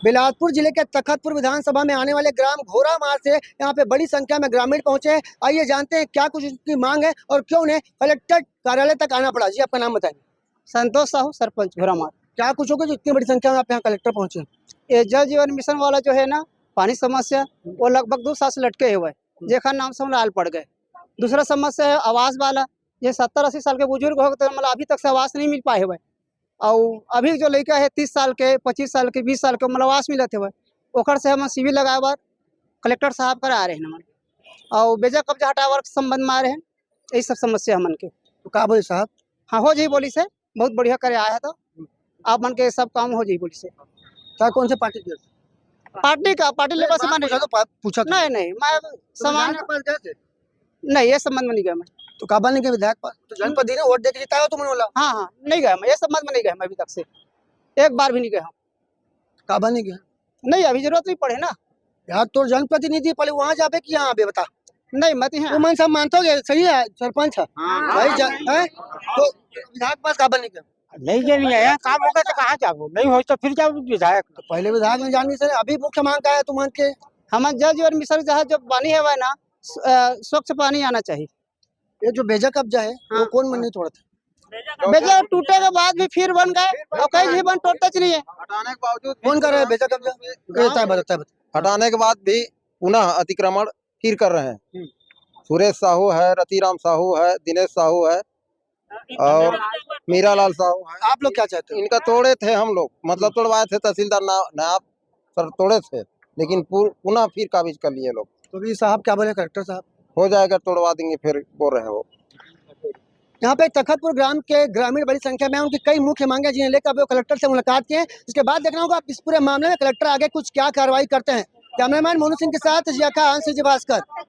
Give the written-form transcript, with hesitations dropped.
बिलासपुर जिले के तखतपुर विधानसभा में आने वाले ग्राम घोरामार से यहाँ पे बड़ी संख्या में ग्रामीण पहुंचे हैं। आइए जानते हैं क्या कुछ उनकी मांग है और क्यों उन्हें कलेक्टर कार्यालय तक आना पड़ा। जी आपका नाम बताएंगे। संतोष साहू, सरपंच घोरामार। क्या कुछ होगा जो इतनी बड़ी संख्या में आप यहाँ कलेक्टर पहुंचे? ये जल जीवन मिशन वाला जो है ना, पानी समस्या, वो लगभग 2 साल से लटके हुए हैं। जेखा नाम से हम लाल पड़ गए। दूसरा समस्या है आवास वाला। ये 70-80 साल के बुजुर्ग हो गए तो मतलब अभी तक से आवास नहीं मिल पाए हुए। और अभी जो लड़का है 30 साल के, 25 साल के, 20 साल के, मतलब आवास मिलते हुए ओखर से हम शिविर लगाए बार कलेक्टर साहब कर आ रहे हैं हमारे। और बेजा कब्जा हटावर के संबंध में आ रहे हैं। यही सब समस्या हमन के। तो कहा बोले साहब? हाँ, हो जाई बोली से, बहुत बढ़िया करे आया है। तो आप मन के सब काम हो जाई बोली से। क्या कौन से पार्टी के? पार्टी लेवल से माने तो पूछा तो नहीं मैं समान विधायक के पास गए थे? नहीं, ये संबंध में नहीं गया मैं। तो काबा नहीं के विधायक पास? तो जनपद ने वोट देके जिताया तुमने बोला? हाँ, नहीं गया मैं, ये संबंध में नहीं गया मैं अभी तक से, एक बार भी नहीं गया। काबा नहीं गया? नहीं, अभी जरूरत नहीं पड़े ना। यार तो जनप्रतिनिधि पहले वहाँ जाबे कि यहाँ आबे बता। नहीं मत तो है। मन सब मानते हो सही है, सरपंच है भाई है? तो विधायक पास काबा नहीं गया? नहीं जे नहीं आया, काम होगा तो कहाँ जाओ, नहीं हो तो फिर जाओ विधायक। तो पहले विधायक में जानी से अभी मुख्य मांग का है तुम के? हमारे जल जीवन मिशन जहाँ जो पानी है वह ना स्वच्छ पानी आना चाहिए। ये जो बेजा कब्जा है वो कौन मन नहीं तोड़ा था? बेजा टूटे के बाद भी फिर बन गए और कई भी बन टूटते नहीं है। हटाने के बावजूद कौन कर रहा है बेजा कब्जा? बताता हटाने के बाद भी पुनः अतिक्रमण फिर कर रहे हैं। सुरेश साहू है, रतिराम साहू है, दिनेश साहू है और मीरालाल साहू है। आप लोग क्या चाहते हो? इनका तोड़े थे हम लोग, मतलब तोड़वाए थे तहसीलदार नायब सर, तोड़े थे लेकिन पुनः फिर काबिज कर लिए लोग। तो भी साहब क्या बोले कलेक्टर साहब? हो जाएगा, तोड़वा देंगे फिर बोल रहे हैं वो। यहाँ पे तखतपुर ग्राम के ग्रामीण बड़ी संख्या में उनकी कई मुख्य मांगे जिन्हें लेकर वो कलेक्टर से मुलाकात किए। इसके बाद देखना होगा इस पूरे मामले में कलेक्टर आगे कुछ क्या कार्रवाई करते हैं। कैमरामैन मोनू सिंह के साथ जिया खान, भास्कर।